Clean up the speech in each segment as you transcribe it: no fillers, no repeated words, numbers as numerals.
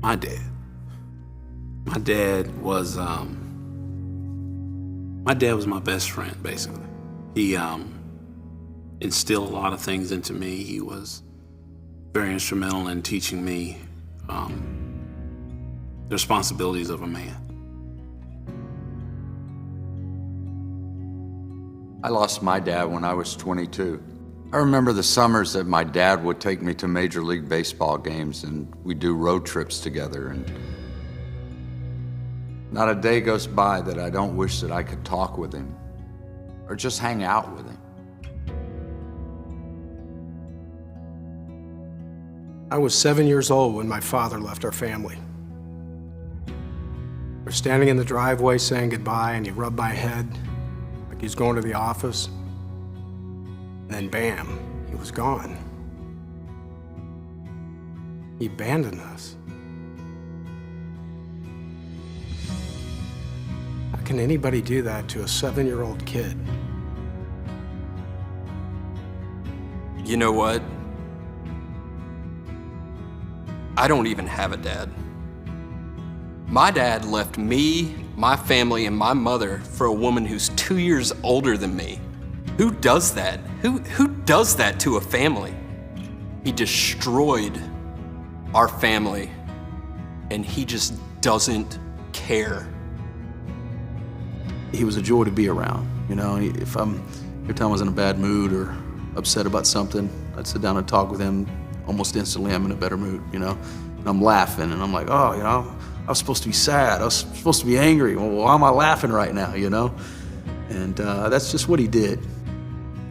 My dad. My dad was my best friend, basically. He instilled a lot of things into me. He was very instrumental in teaching me the responsibilities of a man. I lost my dad when I was 22. I remember the summers that my dad would take me to Major League Baseball games and we'd do road trips together, and not a day goes by that I don't wish that I could talk with him or just hang out with him. I was 7 years old when my father left our family. We're standing in the driveway saying goodbye, and he rubbed my head like he's going to the office. And then bam, he was gone. He abandoned us. How can anybody do that to a 7-year-old kid? You know what? I don't even have a dad. My dad left me, my family, and my mother for a woman who's 2 years older than me. Who does that? Who does that to a family? He destroyed our family, and he just doesn't care. He was a joy to be around. You know, every time I was in a bad mood or upset about something, I'd sit down and talk with him. Almost instantly, I'm in a better mood, you know? And I'm laughing, and I'm like, oh, you know, I was supposed to be sad. I was supposed to be angry. Well, why am I laughing right now, you know? And that's just what he did.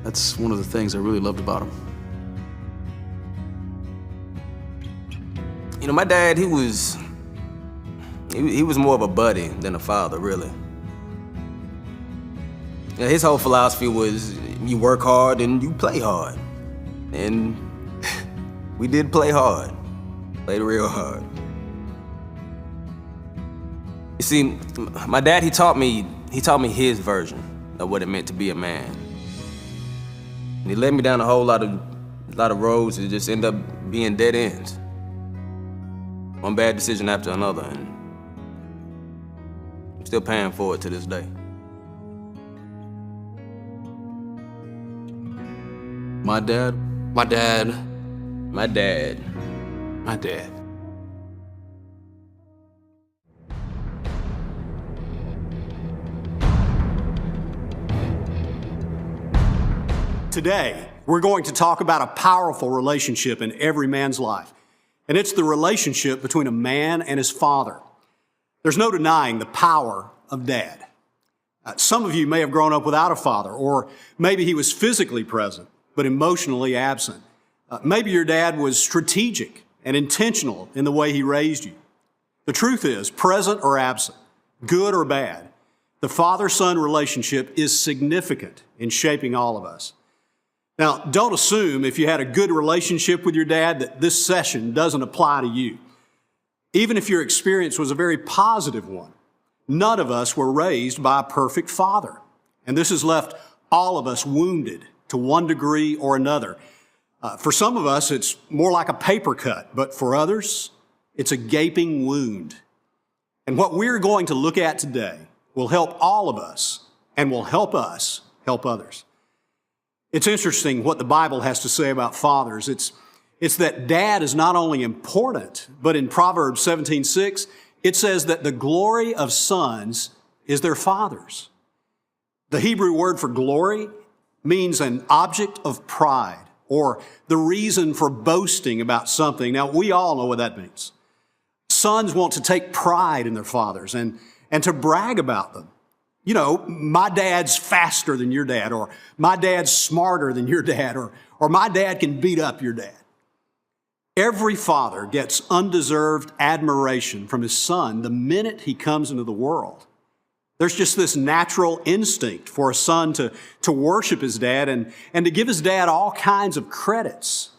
That's one of the things I really loved about him. You know, my dad, he was more of a buddy than a father, really. You know, his whole philosophy was you work hard and you play hard. And we did play hard, played real hard. You see, my dad, he taught me his version of what it meant to be a man. And he led me down a whole lot of roads that just end up being dead ends. One bad decision after another, and I'm still paying for it to this day. My dad. My dad. My dad. My dad. Today, we're going to talk about a powerful relationship in every man's life, and it's the relationship between a man and his father. There's no denying the power of dad. Some of you may have grown up without a father, or maybe he was physically present, but emotionally absent. Maybe your dad was strategic and intentional in the way he raised you. The truth is, present or absent, good or bad, the father-son relationship is significant in shaping all of us. Now, don't assume if you had a good relationship with your dad that this session doesn't apply to you. Even if your experience was a very positive one, none of us were raised by a perfect father. And this has left all of us wounded to one degree or another. For some of us, it's more like a paper cut, but for others, it's a gaping wound. And what we're going to look at today will help all of us and will help us help others. It's interesting what the Bible has to say about fathers. It's that dad is not only important, but in Proverbs 17:6, it says that the glory of sons is their fathers. The Hebrew word for glory means an object of pride or the reason for boasting about something. Now, we all know what that means. Sons want to take pride in their fathers and to brag about them. You know, my dad's faster than your dad, or my dad's smarter than your dad, or my dad can beat up your dad. Every father gets undeserved admiration from his son the minute he comes into the world. There's just this natural instinct for a son to worship his dad and to give his dad all kinds of credits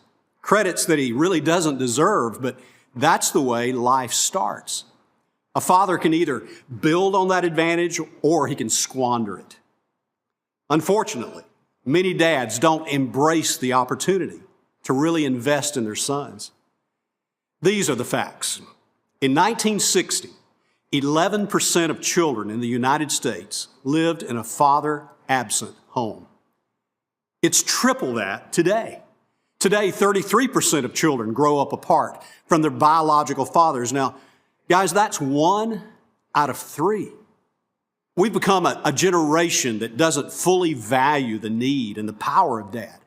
that he really doesn't deserve, but that's the way life starts. A father can either build on that advantage or he can squander it. Unfortunately, many dads don't embrace the opportunity to really invest in their sons. These are the facts. In 1960, 11% of children in the United States lived in a father-absent home. It's triple that today. Today, 33% of children grow up apart from their biological fathers. Now, guys, that's 1 out of 3. We've become a generation that doesn't fully value the need and the power of dad.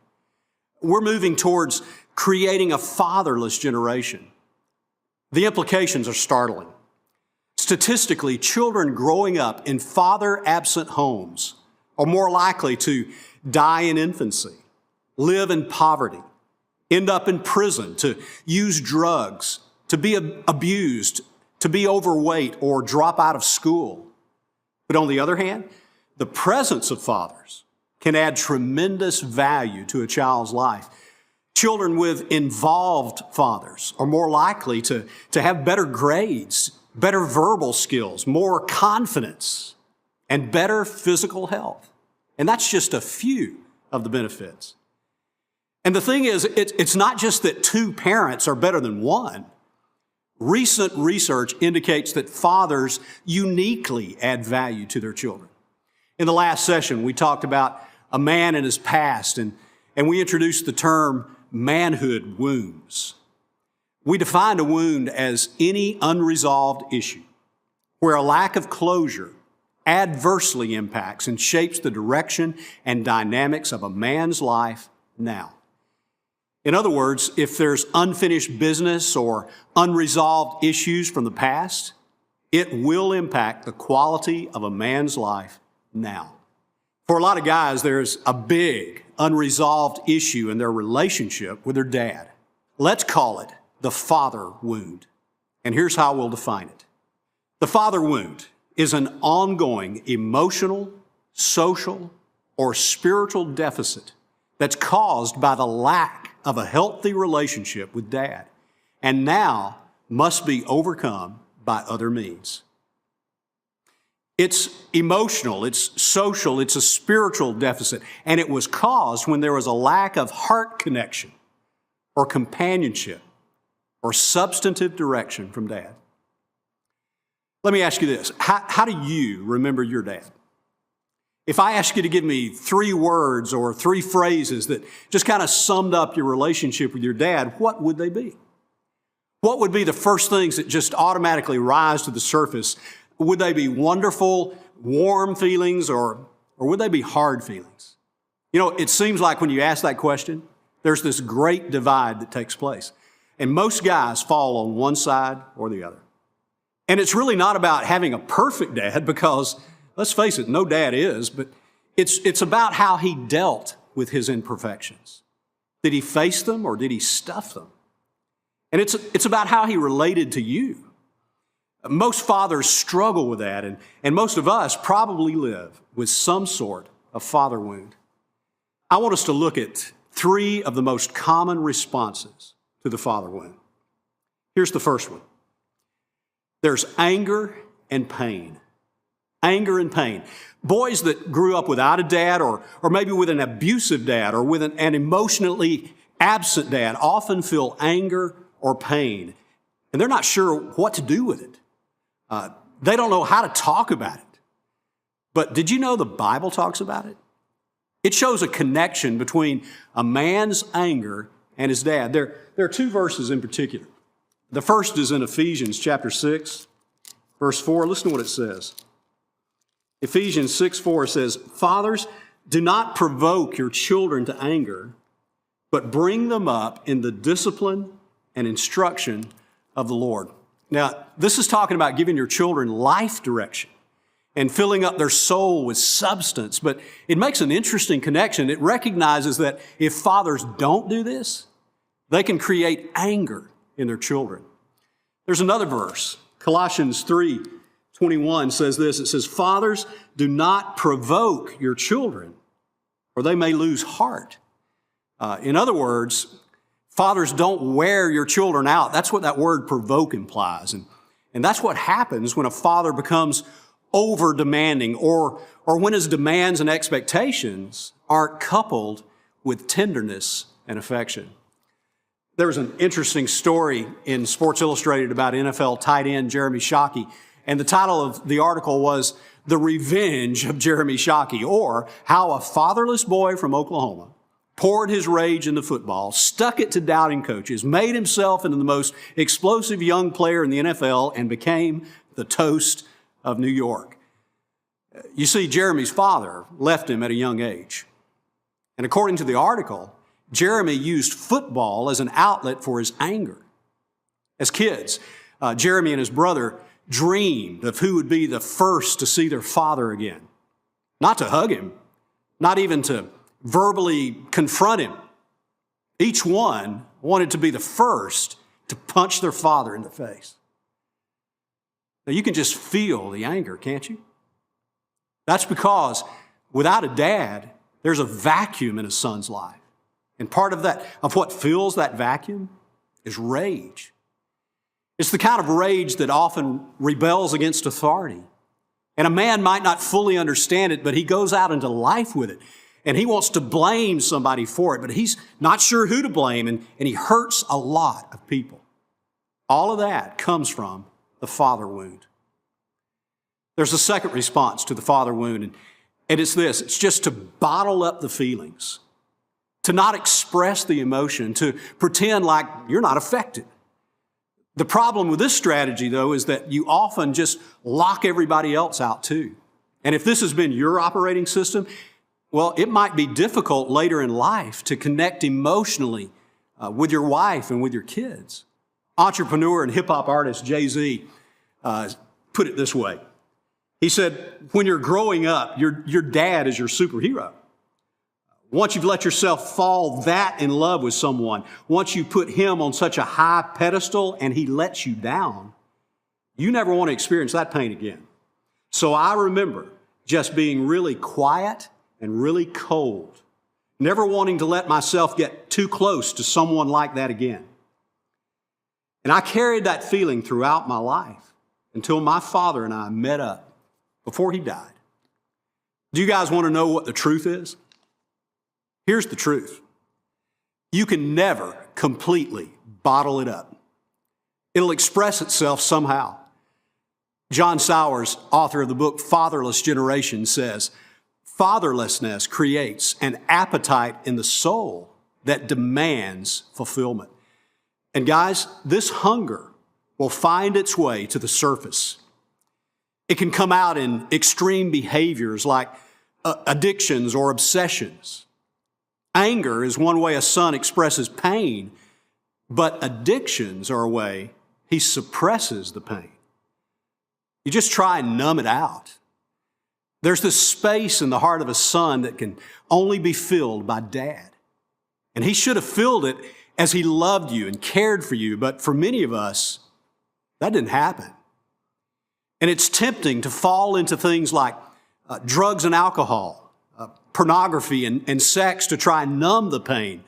We're moving towards creating a fatherless generation. The implications are startling. Statistically, children growing up in father-absent homes are more likely to die in infancy, live in poverty, end up in prison, to use drugs, to be abused, to be overweight, or drop out of school. But on the other hand, the presence of fathers can add tremendous value to a child's life. Children with involved fathers are more likely to have better grades, better verbal skills, more confidence, and better physical health. And that's just a few of the benefits. And the thing is, it's not just that 2 parents are better than 1. Recent research indicates that fathers uniquely add value to their children. In the last session, we talked about a man and his past, and we introduced the term manhood wounds. We defined a wound as any unresolved issue where a lack of closure adversely impacts and shapes the direction and dynamics of a man's life now. In other words, if there's unfinished business or unresolved issues from the past, it will impact the quality of a man's life now. For a lot of guys, there's a big unresolved issue in their relationship with their dad. Let's call it the father wound. And here's how we'll define it. The father wound is an ongoing emotional, social, or spiritual deficit that's caused by the lack of a healthy relationship with dad, and now must be overcome by other means. It's emotional, it's social, it's a spiritual deficit, and it was caused when there was a lack of heart connection or companionship or substantive direction from dad. Let me ask you this. How do you remember your dad? If I ask you to give me 3 words or 3 phrases that just kind of summed up your relationship with your dad, what would they be? What would be the first things that just automatically rise to the surface? Would they be wonderful, warm feelings, or would they be hard feelings? You know, it seems like when you ask that question, there's this great divide that takes place. And most guys fall on one side or the other. And it's really not about having a perfect dad because, let's face it, no dad is, but it's about how he dealt with his imperfections. Did he face them or did he stuff them? And it's about how he related to you. Most fathers struggle with that, and most of us probably live with some sort of father wound. I want us to look at 3 of the most common responses to the father wound. Here's the first one. There's anger and pain. Anger and pain. Boys that grew up without a dad or maybe with an abusive dad or with an emotionally absent dad often feel anger or pain, and they're not sure what to do with it. They don't know how to talk about it. But did you know the Bible talks about it? It shows a connection between a man's anger and his dad. There are 2 verses in particular. The first is in Ephesians chapter 6, verse 4. Listen to what it says. Ephesians 6:4 says, "Fathers, do not provoke your children to anger, but bring them up in the discipline and instruction of the Lord." Now, this is talking about giving your children life direction and filling up their soul with substance, but it makes an interesting connection. It recognizes that if fathers don't do this, they can create anger in their children. There's another verse, Colossians 3:21 says this. It says, "Fathers, do not provoke your children, or they may lose heart." In other words, fathers, don't wear your children out. That's what that word provoke implies. And that's what happens when a father becomes over-demanding or when his demands and expectations aren't coupled with tenderness and affection. There was an interesting story in Sports Illustrated about NFL tight end Jeremy Shockey, and the title of the article was "The Revenge of Jeremy Shockey," or how a fatherless boy from Oklahoma poured his rage into football, stuck it to doubting coaches, made himself into the most explosive young player in the NFL, and became the toast of New York. You see, Jeremy's father left him at a young age. And according to the article, Jeremy used football as an outlet for his anger. As kids, Jeremy and his brother dreamed of who would be the first to see their father again. Not to hug him, not even to verbally confront him. Each one wanted to be the first to punch their father in the face. Now, you can just feel the anger, can't you? That's because without a dad, there's a vacuum in a son's life. And part of what fills that vacuum is rage. It's the kind of rage that often rebels against authority. And a man might not fully understand it, but he goes out into life with it. And he wants to blame somebody for it, but he's not sure who to blame, and he hurts a lot of people. All of that comes from the father wound. There's a second response to the father wound, and it's this. It's just to bottle up the feelings, to not express the emotion, to pretend like you're not affected. The problem with this strategy, though, is that you often just lock everybody else out too. And if this has been your operating system, well, it might be difficult later in life to connect emotionally with your wife and with your kids. Entrepreneur and hip-hop artist Jay-Z put it this way. He said, when you're growing up, your dad is your superhero. Once you've let yourself fall that in love with someone, once you put him on such a high pedestal and he lets you down, you never want to experience that pain again. So I remember just being really quiet and really cold, never wanting to let myself get too close to someone like that again. And I carried that feeling throughout my life until my father and I met up before he died. Do you guys want to know what the truth is? Here's the truth. You can never completely bottle it up. It'll express itself somehow. John Sowers, author of the book Fatherless Generation, says, fatherlessness creates an appetite in the soul that demands fulfillment. And guys, this hunger will find its way to the surface. It can come out in extreme behaviors like addictions or obsessions. Anger is one way a son expresses pain, but addictions are a way he suppresses the pain. You just try and numb it out. There's this space in the heart of a son that can only be filled by dad. And he should have filled it as he loved you and cared for you, but for many of us, that didn't happen. And it's tempting to fall into things like drugs and alcohol, pornography and sex to try and numb the pain,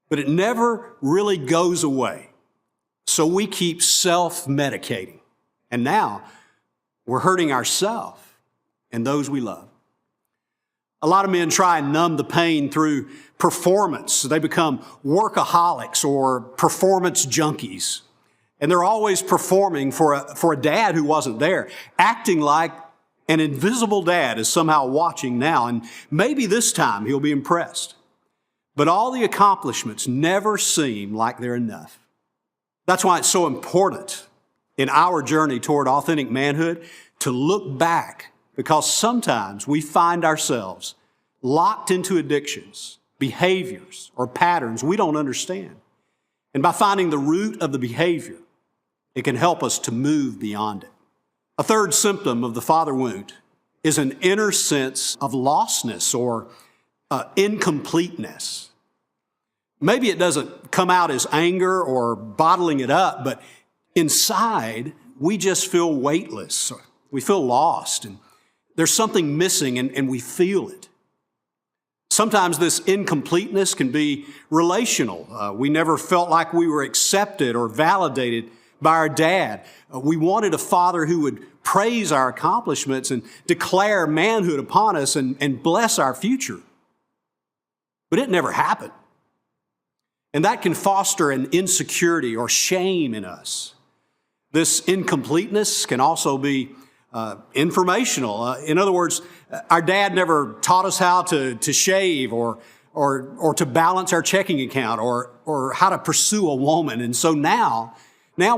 but it never really goes away. So we keep self-medicating. And now we're hurting ourselves and those we love. A lot of men try and numb the pain through performance. They become workaholics or performance junkies. And they're always performing for a dad who wasn't there, acting like an invisible dad is somehow watching now, and maybe this time he'll be impressed. But all the accomplishments never seem like they're enough. That's why it's so important in our journey toward authentic manhood to look back, because sometimes we find ourselves locked into addictions, behaviors, or patterns we don't understand. And by finding the root of the behavior, it can help us to move beyond it. A third symptom of the father wound is an inner sense of lostness or incompleteness. Maybe it doesn't come out as anger or bottling it up, but inside we just feel weightless. We feel lost, and there's something missing, and we feel it. Sometimes this incompleteness can be relational. We never felt like we were accepted or validated by our dad. We wanted a father who would praise our accomplishments and declare manhood upon us and bless our future. But it never happened. And that can foster an insecurity or shame in us. This incompleteness can also be informational. In other words, our dad never taught us how to shave or to balance our checking account or how to pursue a woman. And so now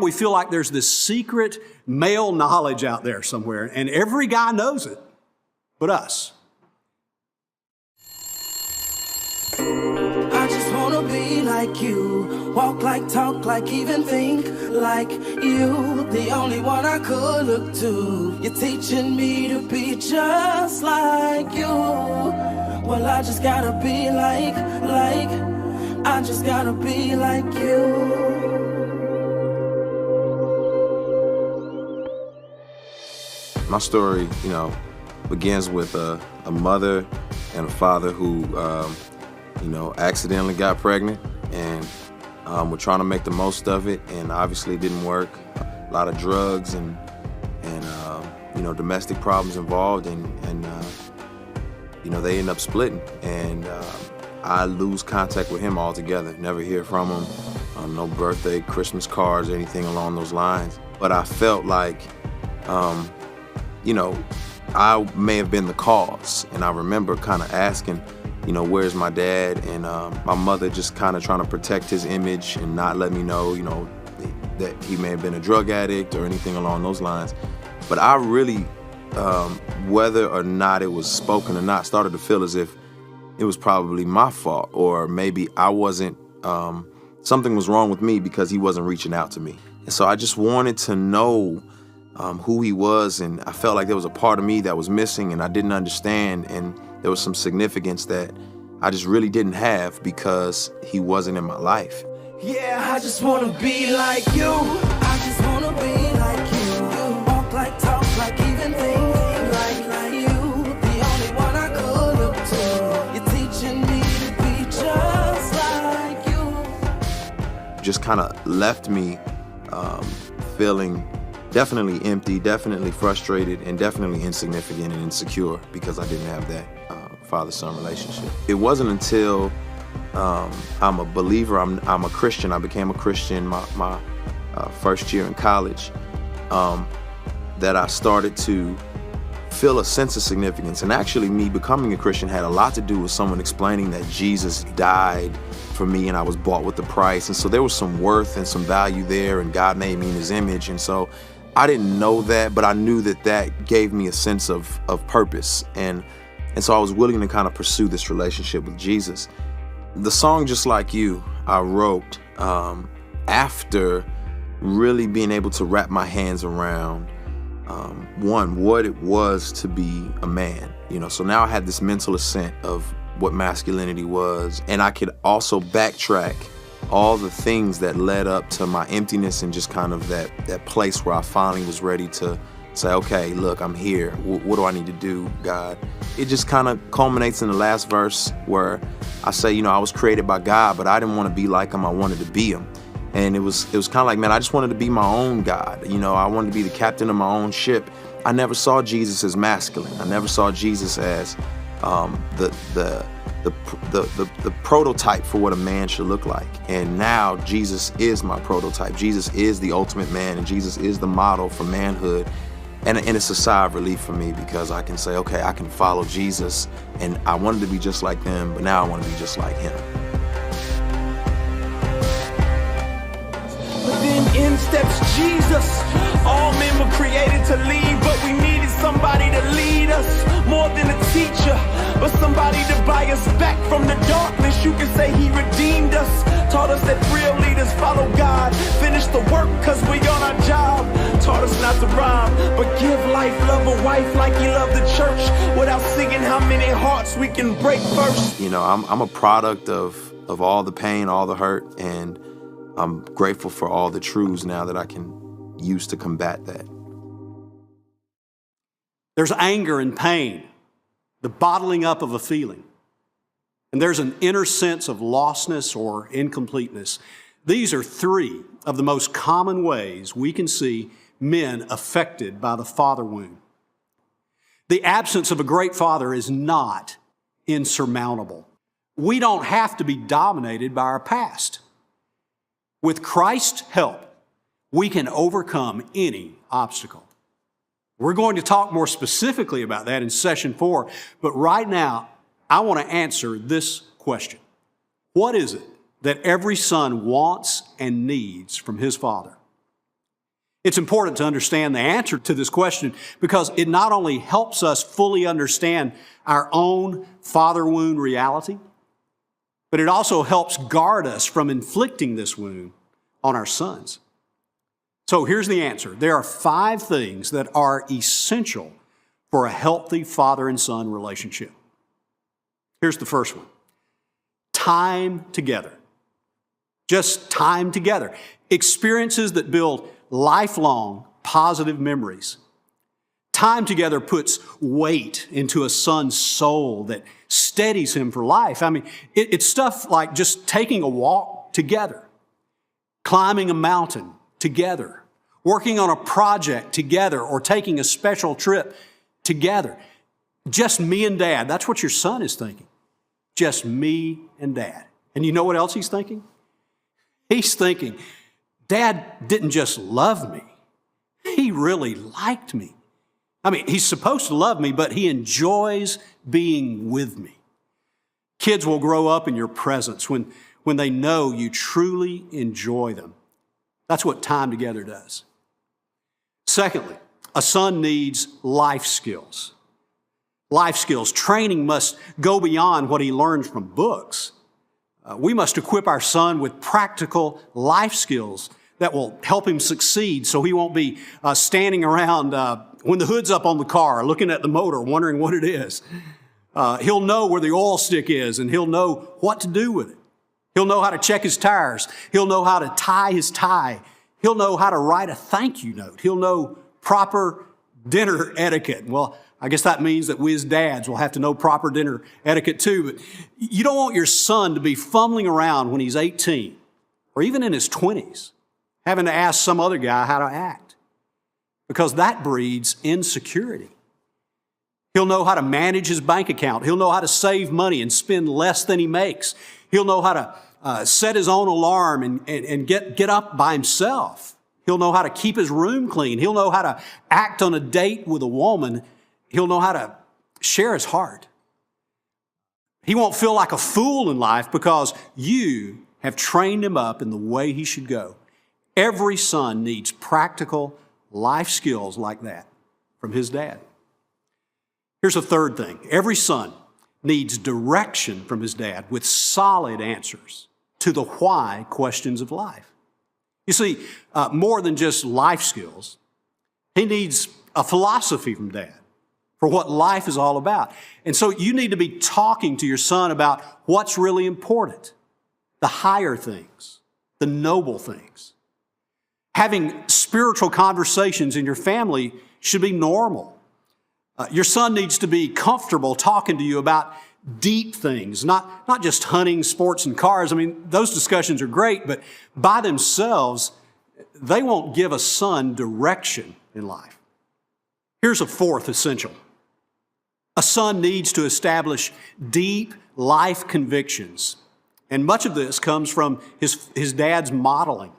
we feel like there's this secret male knowledge out there somewhere, and every guy knows it but us. I just wanna be like you, walk like, talk like, even think like you. The only one I could look to. You're teaching me to be just like you. Well, I just gotta be like, I just gotta be like you. My story, begins with a mother and a father who, accidentally got pregnant and were trying to make the most of it, and obviously it didn't work. A lot of drugs and domestic problems involved, and they end up splitting, and I lose contact with him altogether. Never hear from him. No birthday, Christmas cards, anything along those lines. But I felt like, I may have been the cause, and I remember kind of asking, where's my dad? And my mother just kind of trying to protect his image and not let me know, that he may have been a drug addict or anything along those lines. But I really, whether or not it was spoken or not, started to feel as if it was probably my fault, or maybe I wasn't, something was wrong with me because he wasn't reaching out to me. And so I just wanted to know who he was, and I felt like there was a part of me that was missing and I didn't understand, and there was some significance that I just really didn't have because he wasn't in my life. Yeah, I just wanna be like you. I just wanna be like you. Walk like, talk like, even think like you. The only one I could look to. You're teaching me to be just like you. Just kind of left me feeling definitely empty, definitely frustrated, and definitely insignificant and insecure because I didn't have that father-son relationship. It wasn't until I'm a believer, I'm a Christian, I became a Christian my first year in college, that I started to feel a sense of significance. And actually me becoming a Christian had a lot to do with someone explaining that Jesus died for me and I was bought with the price. And so there was some worth and some value there, and God made me in his image. And so I didn't know that, but I knew that that gave me a sense of purpose. And so I was willing to kind of pursue this relationship with Jesus. The song Just Like You, I wrote after really being able to wrap my hands around what it was to be a man. So now I had this mental assent of what masculinity was, and I could also backtrack all the things that led up to my emptiness and just kind of that place where I finally was ready to say, okay, look, I'm here. What do I need to do, God? It just kind of culminates in the last verse where I say, I was created by God, but I didn't want to be like him. I wanted to be him. And it was kind of like, man, I just wanted to be my own God. I wanted to be the captain of my own ship. I never saw Jesus as masculine. I never saw Jesus as the prototype for what a man should look like. And now Jesus is my prototype. Jesus is the ultimate man, and Jesus is the model for manhood. And it's a sigh of relief for me because I can say, okay, I can follow Jesus, and I wanted to be just like them, but now I want to be just like him. But then in steps Jesus. All men were created to lead, but we needed somebody to lead us, more than a teacher, but somebody to buy us back from the darkness. You can say he redeemed us, taught us that real leaders follow God, finish the work cause we on our job, taught us not to rhyme, but give life, love a wife like he loved the church, without singing how many hearts we can break first. I'm a product of all the pain, all the hurt, and I'm grateful for all the truths now that I can use to combat that. There's anger and pain, the bottling up of a feeling. And there's an inner sense of lostness or incompleteness. These are three of the most common ways we can see men affected by the father wound. The absence of a great father is not insurmountable. We don't have to be dominated by our past. With Christ's help, we can overcome any obstacle. We're going to talk more specifically about that in session 4, but right now, I want to answer this question. What is it that every son wants and needs from his father? It's important to understand the answer to this question because it not only helps us fully understand our own father wound reality, but it also helps guard us from inflicting this wound on our sons. So here's the answer. There are 5 things that are essential for a healthy father and son relationship. Here's the first one. Time together. Just time together. Experiences that build lifelong positive memories. Time together puts weight into a son's soul that steadies him for life. I mean, it's stuff like just taking a walk together, climbing a mountain together, working on a project together, or taking a special trip together. Just me and Dad. That's what your son is thinking. Just me and Dad. And you know what else he's thinking? He's thinking, Dad didn't just love me. He really liked me. I mean, he's supposed to love me, but he enjoys being with me. Kids will grow up in your presence when they know you truly enjoy them. That's what time together does. Secondly, a son needs life skills. Life skills. Training must go beyond what he learns from books. We must equip our son with practical life skills that will help him succeed so he won't be standing around when the hood's up on the car, looking at the motor, wondering what it is. He'll know where the oil stick is, and he'll know what to do with it. He'll know how to check his tires. He'll know how to tie his tie. He'll know how to write a thank you note. He'll know proper dinner etiquette. Well, I guess that means that we as dads will have to know proper dinner etiquette too. But you don't want your son to be fumbling around when he's 18 or even in his 20s, having to ask some other guy how to act, because that breeds insecurity. He'll know how to manage his bank account. He'll know how to save money and spend less than he makes. He'll know how to set his own alarm and get up by himself. He'll know how to keep his room clean. He'll know how to act on a date with a woman. He'll know how to share his heart. He won't feel like a fool in life because you have trained him up in the way he should go. Every son needs practical life skills like that from his dad. Here's a third thing. Every son needs direction from his dad with solid answers to the why questions of life. You see, more than just life skills, he needs a philosophy from dad for what life is all about. And so you need to be talking to your son about what's really important, the higher things, the noble things. Having spiritual conversations in your family should be normal. Your son needs to be comfortable talking to you about deep things, not just hunting, sports, and cars. I mean, those discussions are great, but by themselves, they won't give a son direction in life. Here's a fourth essential. A son needs to establish deep life convictions, and much of this comes from his dad's modeling.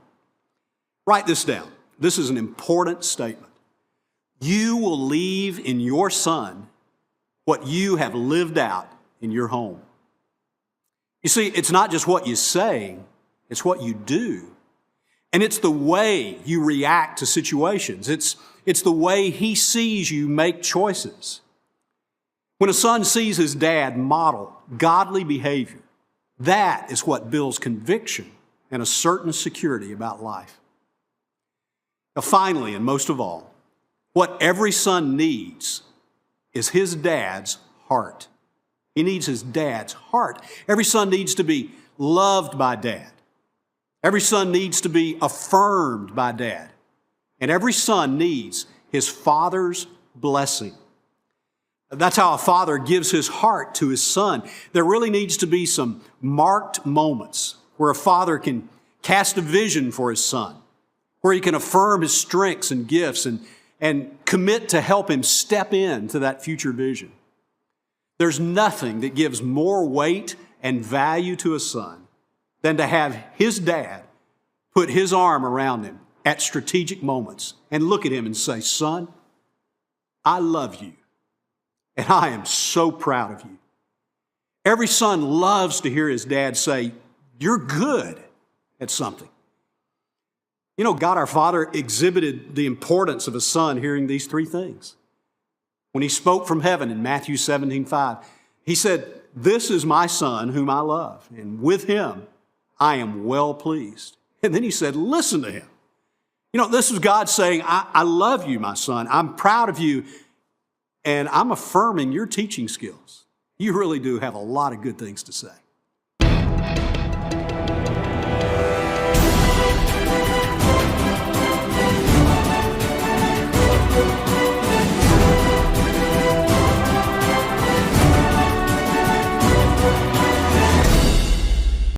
Write this down. This is an important statement. You will leave in your son what you have lived out in your home. You see, it's not just what you say, it's what you do. And it's the way you react to situations. It's the way he sees you make choices. When a son sees his dad model godly behavior, that is what builds conviction and a certain security about life. Now, finally, and most of all, what every son needs is his dad's heart. He needs his dad's heart. Every son needs to be loved by dad. Every son needs to be affirmed by dad. And every son needs his father's blessing. That's how a father gives his heart to his son. There really needs to be some marked moments where a father can cast a vision for his son, where he can affirm his strengths and gifts and commit to help him step into that future vision. There's nothing that gives more weight and value to a son than to have his dad put his arm around him at strategic moments and look at him and say, son, I love you, and I am so proud of you. Every son loves to hear his dad say, you're good at something. You know, God our Father exhibited the importance of a son hearing these three things. When he spoke from heaven in Matthew 17:5, he said, this is my son whom I love, and with him I am well pleased. And then he said, listen to him. You know, this is God saying, I love you, my son. I'm proud of you, and I'm affirming your teaching skills. You really do have a lot of good things to say.